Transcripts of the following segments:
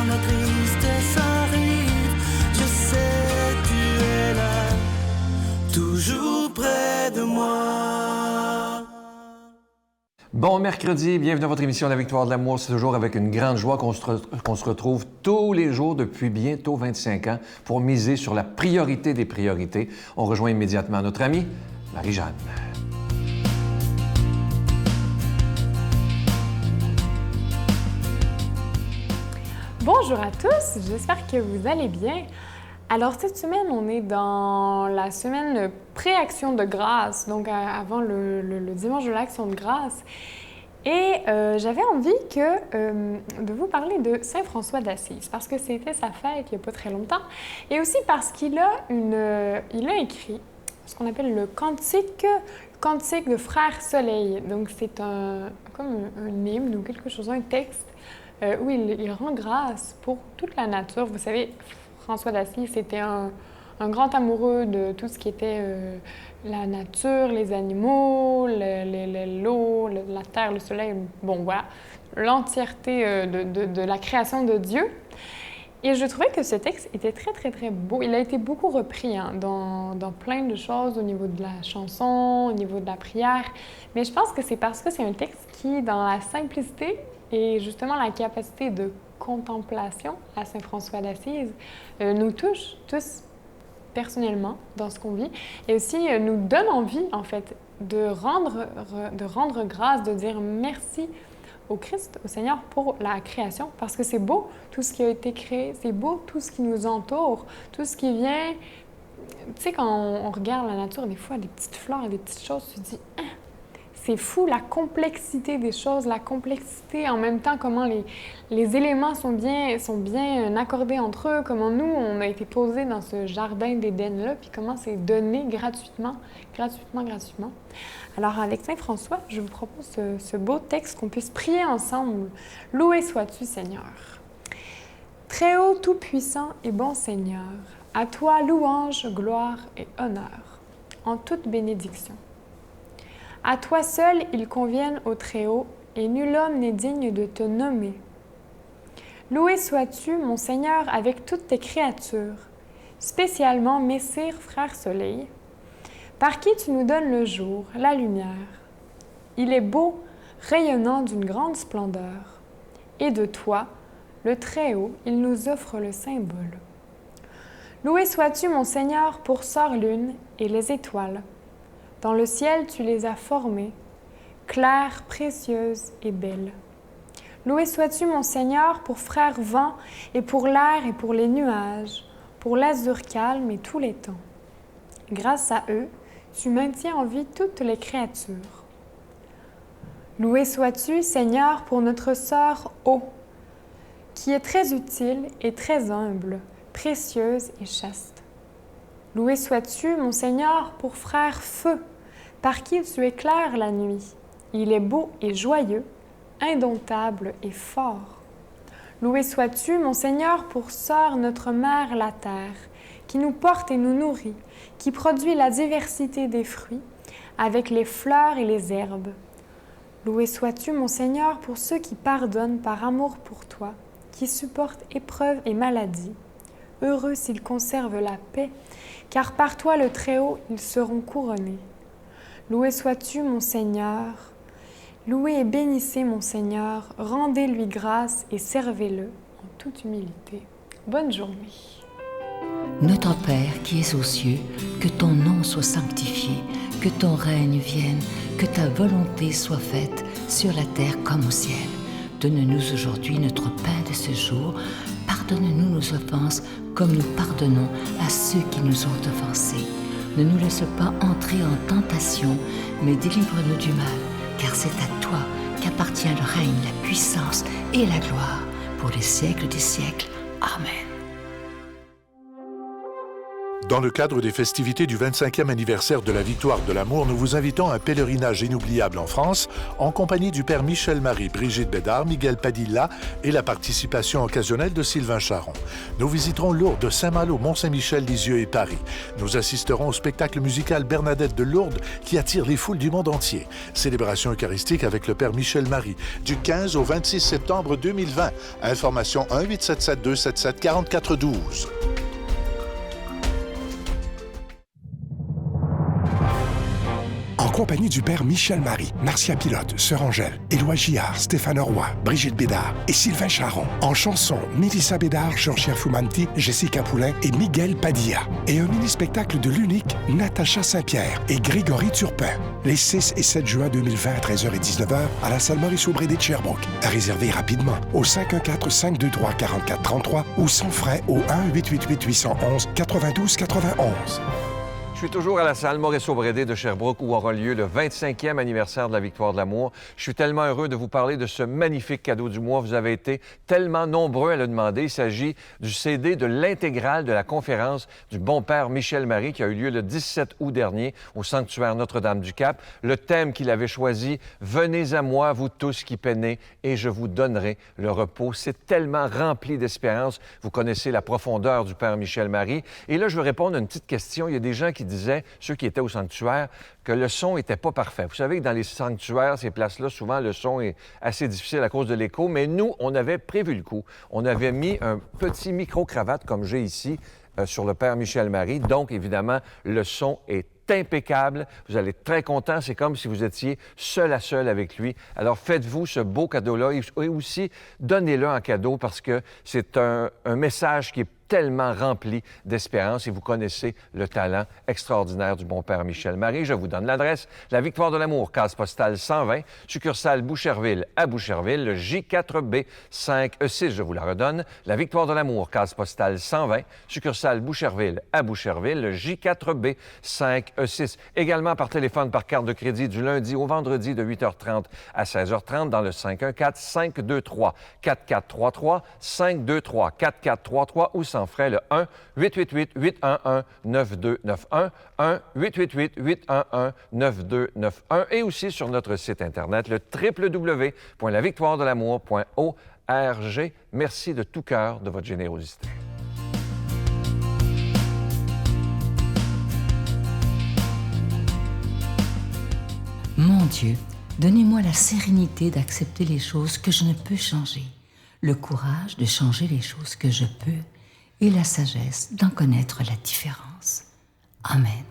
quand la tristesse arrive, je sais tu es là, toujours près de moi. Bon mercredi, bienvenue à votre émission La Victoire de l'amour. C'est toujours avec une grande joie qu'on se retrouve tous les jours depuis bientôt 25 ans pour miser sur la priorité des priorités. On rejoint immédiatement notre amie Marie-Jeanne. Bonjour à tous, j'espère que vous allez bien. Alors cette semaine, on est dans la semaine pré-action de grâce, donc avant le dimanche de l'action de grâce. Et j'avais envie de vous parler de Saint François d'Assise, parce que c'était sa fête il n'y a pas très longtemps, et aussi parce qu'il a écrit ce qu'on appelle le cantique de Frère Soleil. Donc c'est comme un hymne ou quelque chose, un texte où il rend grâce pour toute la nature. Vous savez, François d'Assise, c'était un grand amoureux de tout ce qui était la nature, les animaux, l'eau, la terre, le soleil, bon voilà, l'entièreté de la création de Dieu. Et je trouvais que ce texte était très, très, très beau. Il a été beaucoup repris dans plein de choses au niveau de la chanson, au niveau de la prière. Mais je pense que c'est parce que c'est un texte qui, dans la simplicité et justement la capacité de contemplation à Saint François d'Assise, nous touche tous personnellement dans ce qu'on vit et aussi nous donne envie, en fait, de rendre grâce, de dire merci au Christ, au Seigneur, pour la création, parce que c'est beau tout ce qui a été créé, c'est beau tout ce qui nous entoure, tout ce qui vient. Tu sais, quand on regarde la nature, des fois, des petites fleurs et des petites choses, tu te dis « c'est fou, la complexité des choses, la complexité en même temps, comment les éléments sont bien accordés entre eux, comment nous, on a été posés dans ce jardin d'Éden-là, puis comment c'est donné gratuitement. Alors, avec Saint François, je vous propose ce beau texte qu'on puisse prier ensemble. « Loué sois-tu, Seigneur. Très haut, tout-puissant et bon Seigneur, à toi louange, gloire et honneur, en toute bénédiction. À toi seul ils conviennent au Très-Haut, et nul homme n'est digne de te nommer. Loué sois-tu, mon Seigneur, avec toutes tes créatures, spécialement Messire, Frère Soleil, par qui tu nous donnes le jour, la lumière. Il est beau, rayonnant d'une grande splendeur, et de toi, le Très-Haut, il nous offre le symbole. Loué sois-tu, mon Seigneur, pour Sœur Lune et les étoiles. Dans le ciel, tu les as formées, claires, précieuses et belles. Loué sois-tu, mon Seigneur, pour Frère Vent et pour l'air et pour les nuages, pour l'azur calme et tous les temps. Grâce à eux, tu maintiens en vie toutes les créatures. Loué sois-tu, Seigneur, pour notre sœur Eau, qui est très utile et très humble, précieuse et chaste. Loué sois-tu, mon Seigneur, pour Frère Feu, par qui tu éclaires la nuit. Il est beau et joyeux, indomptable et fort. Loué sois-tu, mon Seigneur, pour Sœur notre Mère la terre, qui nous porte et nous nourrit, qui produit la diversité des fruits, avec les fleurs et les herbes. Loué sois-tu, mon Seigneur, pour ceux qui pardonnent par amour pour toi, qui supportent épreuves et maladies. Heureux s'ils conservent la paix, car par toi le Très-Haut, ils seront couronnés. Loué sois-tu, mon Seigneur. Louez et bénissez mon Seigneur, rendez-lui grâce et servez-le en toute humilité. Bonne journée. Notre Père qui es aux cieux, que ton nom soit sanctifié, que ton règne vienne, que ta volonté soit faite sur la terre comme au ciel. Donne-nous aujourd'hui notre pain de ce jour. Pardonne-nous nos offenses comme nous pardonnons à ceux qui nous ont offensés. Ne nous laisse pas entrer en tentation, mais délivre-nous du mal, car c'est à toi qu'appartient le règne, la puissance et la gloire pour les siècles des siècles. Amen. Dans le cadre des festivités du 25e anniversaire de la Victoire de l'amour, nous vous invitons à un pèlerinage inoubliable en France, en compagnie du Père Michel-Marie, Brigitte Bédard, Miguel Padilla et la participation occasionnelle de Sylvain Charon. Nous visiterons Lourdes, Saint-Malo, Mont-Saint-Michel, Lisieux et Paris. Nous assisterons au spectacle musical Bernadette de Lourdes qui attire les foules du monde entier. Célébration eucharistique avec le Père Michel-Marie du 15 au 26 septembre 2020. Information 1-877-277-4412. En compagnie du Père Michel-Marie, Marcia Pilote, Sœur Angèle, Éloi Gillard, Stéphane Roy, Brigitte Bédard et Sylvain Charon. En chanson, Mélissa Bédard, Georgia Fumanti, Jessica Poulain et Miguel Padilla. Et un mini-spectacle de l'unique Natacha Saint-Pierre et Grégory Turpin. Les 6 et 7 juin 2020 à 13h et 19h à la salle Maurice-Aubrédé de Sherbrooke. À réserver rapidement au 514-523-4433 ou sans frais au 1-888-811-9291. Je suis toujours à la salle Maurice-Aubrédé de Sherbrooke où aura lieu le 25e anniversaire de la Victoire de l'amour. Je suis tellement heureux de vous parler de ce magnifique cadeau du mois. Vous avez été tellement nombreux à le demander. Il s'agit du CD de l'intégrale de la conférence du bon père Michel-Marie qui a eu lieu le 17 août dernier au sanctuaire Notre-Dame-du-Cap. Le thème qu'il avait choisi, « Venez à moi, vous tous qui peinez, et je vous donnerai le repos ». C'est tellement rempli d'espérance. Vous connaissez la profondeur du père Michel-Marie. Et là, je veux répondre à une petite question. Il y a des gens qui disaient, ceux qui étaient au sanctuaire, que le son n'était pas parfait. Vous savez que dans les sanctuaires, ces places-là, souvent, le son est assez difficile à cause de l'écho, mais nous, on avait prévu le coup. On avait mis un petit micro-cravate, comme j'ai ici, sur le père Michel-Marie. Donc, évidemment, le son est impeccable. Vous allez être très content. C'est comme si vous étiez seul à seul avec lui. Alors, faites-vous ce beau cadeau-là et aussi, donnez-le en cadeau parce que c'est un message qui est tellement rempli d'espérance et vous connaissez le talent extraordinaire du bon père Michel-Marie. Je vous donne l'adresse. La Victoire de l'amour, case postale 120, succursale Boucherville à Boucherville, le J4B 5E6. Je vous la redonne. La Victoire de l'amour, case postale 120, succursale Boucherville à Boucherville, le J4B 5E6. Également par téléphone, par carte de crédit du lundi au vendredi de 8h30 à 16h30 dans le 514-523-4433, 523-4433 ou sans frais, le 1-888-811-9291, 1-888-811-9291 et aussi sur notre site Internet, le www.lavictoiredelamour.org. Merci de tout cœur de votre générosité. Mon Dieu, donnez-moi la sérénité d'accepter les choses que je ne peux changer, le courage de changer les choses que je peux et la sagesse d'en connaître la différence. Amen.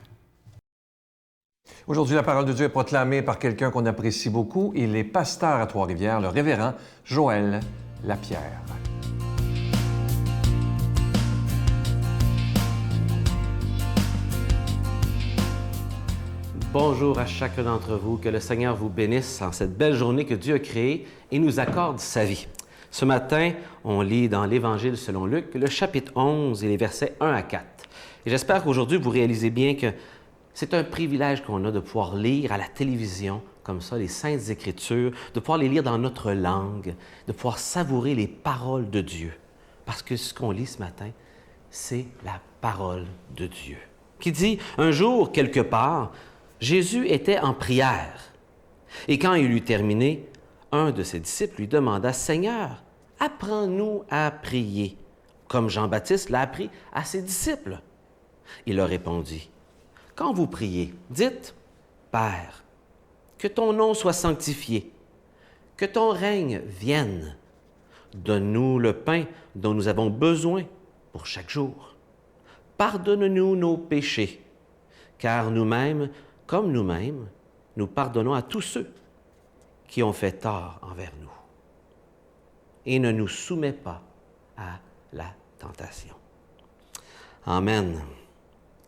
Aujourd'hui, la parole de Dieu est proclamée par quelqu'un qu'on apprécie beaucoup. Il est pasteur à Trois-Rivières, le révérend Joël Lapierre. Bonjour à chacun d'entre vous. Que le Seigneur vous bénisse en cette belle journée que Dieu a créée et nous accorde sa vie. Ce matin, on lit dans l'Évangile selon Luc, le chapitre 11 et les versets 1 à 4. Et j'espère qu'aujourd'hui, vous réalisez bien que c'est un privilège qu'on a de pouvoir lire à la télévision, comme ça, les Saintes Écritures, de pouvoir les lire dans notre langue, de pouvoir savourer les paroles de Dieu. Parce que ce qu'on lit ce matin, c'est la parole de Dieu. Qui dit, un jour, quelque part, Jésus était en prière. Et quand il eut terminé, un de ses disciples lui demanda, « Seigneur, apprends-nous à prier, comme Jean-Baptiste l'a appris à ses disciples. » Il leur répondit, « Quand vous priez, dites, « Père, que ton nom soit sanctifié, que ton règne vienne. Donne-nous le pain dont nous avons besoin pour chaque jour. Pardonne-nous nos péchés, car nous-mêmes, comme nous-mêmes, nous pardonnons à tous ceux qui ont fait tort envers nous. Et ne nous soumets pas à la tentation. » Amen.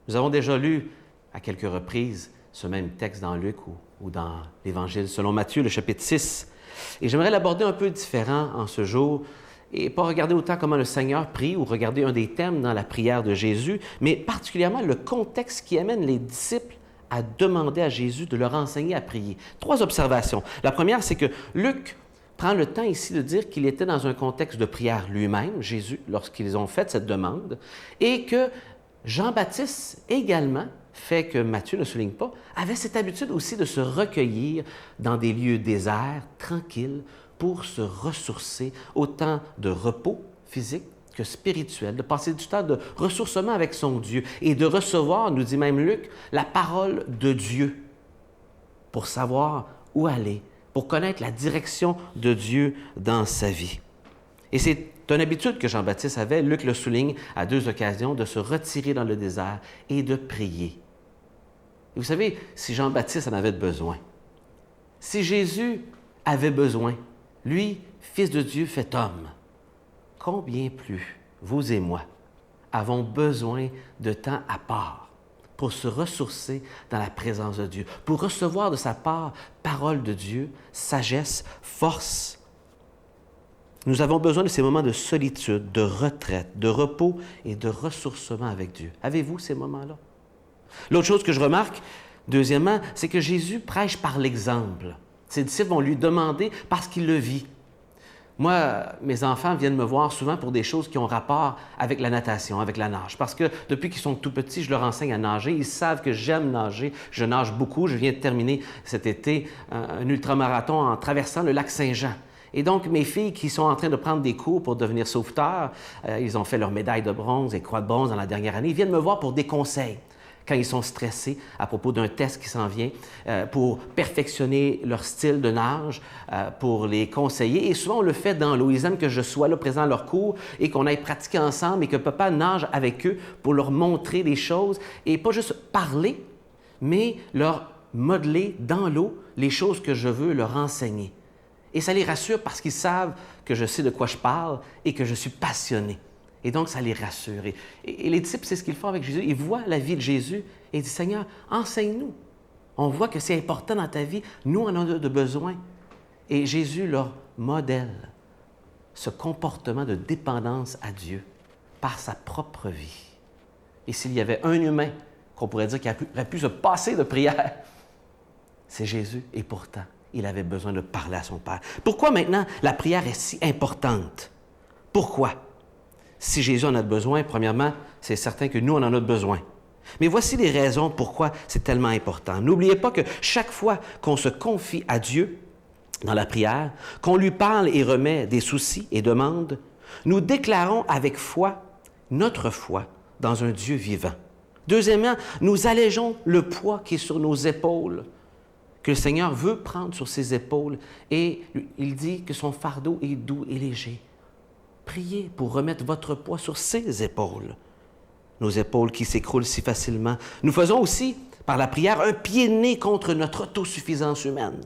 Nous avons déjà lu à quelques reprises ce même texte dans Luc ou dans l'Évangile selon Matthieu, le chapitre 6. Et j'aimerais l'aborder un peu différent en ce jour et pas regarder autant comment le Seigneur prie ou regarder un des thèmes dans la prière de Jésus, mais particulièrement le contexte qui amène les disciples à demander à Jésus de leur enseigner à prier. 3 observations. La première, c'est que Luc prend le temps ici de dire qu'il était dans un contexte de prière lui-même, Jésus, lorsqu'ils ont fait cette demande, et que Jean-Baptiste également, fait que Matthieu ne souligne pas, avait cette habitude aussi de se recueillir dans des lieux déserts, tranquilles, pour se ressourcer, autant de repos physique que spirituel, de passer du temps de ressourcement avec son Dieu et de recevoir, nous dit même Luc, la parole de Dieu pour savoir où aller, pour connaître la direction de Dieu dans sa vie. Et c'est une habitude que Jean-Baptiste avait, Luc le souligne à 2 occasions, de se retirer dans le désert et de prier. Et vous savez, si Jean-Baptiste en avait besoin, si Jésus avait besoin, lui, Fils de Dieu fait homme, combien plus, vous et moi, avons besoin de temps à part pour se ressourcer dans la présence de Dieu, pour recevoir de sa part parole de Dieu, sagesse, force. Nous avons besoin de ces moments de solitude, de retraite, de repos et de ressourcement avec Dieu. Avez-vous ces moments-là? L'autre chose que je remarque, deuxièmement, c'est que Jésus prêche par l'exemple. Ses disciples vont lui demander parce qu'il le vit. Moi, mes enfants viennent me voir souvent pour des choses qui ont rapport avec la natation, avec la nage. Parce que depuis qu'ils sont tout petits, je leur enseigne à nager. Ils savent que j'aime nager. Je nage beaucoup. Je viens de terminer cet été un ultramarathon en traversant le lac Saint-Jean. Et donc, mes filles qui sont en train de prendre des cours pour devenir sauveteurs, ils ont fait leur médaille de bronze et croix de bronze dans la dernière année, ils viennent me voir pour des conseils quand ils sont stressés à propos d'un test qui s'en vient, pour perfectionner leur style de nage, pour les conseiller. Et souvent, on le fait dans l'eau. Ils aiment que je sois là présent à leur cours et qu'on aille pratiquer ensemble et que papa nage avec eux pour leur montrer des choses et pas juste parler, mais leur modeler dans l'eau les choses que je veux leur enseigner. Et ça les rassure parce qu'ils savent que je sais de quoi je parle et que je suis passionné. Et donc, ça les rassure. Et les disciples, c'est ce qu'ils font avec Jésus. Ils voient la vie de Jésus et ils disent, Seigneur, enseigne-nous. On voit que c'est important dans ta vie. Nous, on en a de besoin. Et Jésus leur modèle ce comportement de dépendance à Dieu par sa propre vie. Et s'il y avait un humain qu'on pourrait dire qui aurait pu se passer de prière, c'est Jésus. Et pourtant, il avait besoin de parler à son Père. Pourquoi maintenant la prière est si importante? Pourquoi? Si Jésus en a besoin, premièrement, c'est certain que nous, on en a besoin. Mais voici les raisons pourquoi c'est tellement important. N'oubliez pas que chaque fois qu'on se confie à Dieu dans la prière, qu'on lui parle et remet des soucis et demandes, nous déclarons avec foi notre foi dans un Dieu vivant. Deuxièmement, nous allégeons le poids qui est sur nos épaules, que le Seigneur veut prendre sur ses épaules, et il dit que son fardeau est doux et léger. Priez pour remettre votre poids sur ses épaules, nos épaules qui s'écroulent si facilement. Nous faisons aussi, par la prière, un pied de nez contre notre autosuffisance humaine.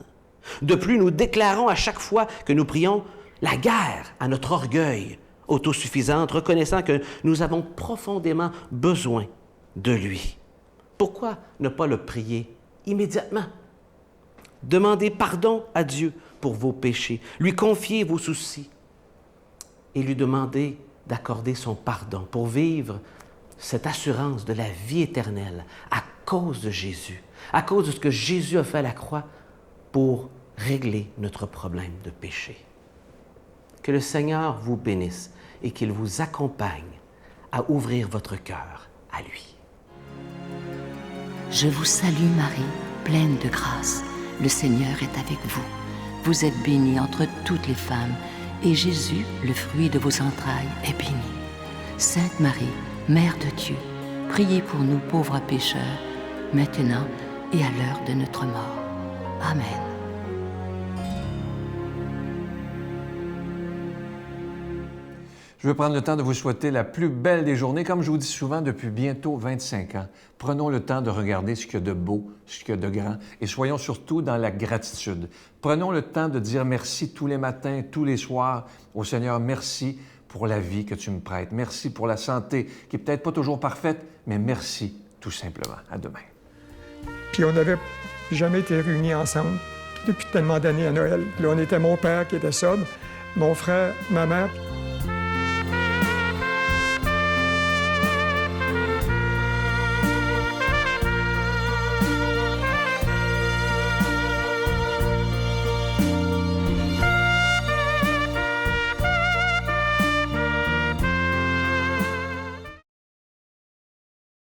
De plus, nous déclarons à chaque fois que nous prions la guerre à notre orgueil autosuffisante, reconnaissant que nous avons profondément besoin de lui. Pourquoi ne pas le prier immédiatement? Demandez pardon à Dieu pour vos péchés, lui confier vos soucis et lui demander d'accorder son pardon pour vivre cette assurance de la vie éternelle à cause de Jésus, à cause de ce que Jésus a fait à la croix pour régler notre problème de péché. Que le Seigneur vous bénisse et qu'il vous accompagne à ouvrir votre cœur à lui. Je vous salue Marie, pleine de grâce. Le Seigneur est avec vous. Vous êtes bénie entre toutes les femmes, et Jésus, le fruit de vos entrailles, est béni. Sainte Marie, Mère de Dieu, priez pour nous pauvres pécheurs, maintenant et à l'heure de notre mort. Amen. Je veux prendre le temps de vous souhaiter la plus belle des journées. Comme je vous dis souvent depuis bientôt 25 ans, prenons le temps de regarder ce qu'il y a de beau, ce qu'il y a de grand, et soyons surtout dans la gratitude. Prenons le temps de dire merci tous les matins, tous les soirs au Seigneur. Merci pour la vie que tu me prêtes. Merci pour la santé, qui n'est peut-être pas toujours parfaite, mais merci tout simplement. À demain. Puis on n'avait jamais été réunis ensemble depuis tellement d'années à Noël. Là, on était mon père qui était sobre, mon frère, ma mère,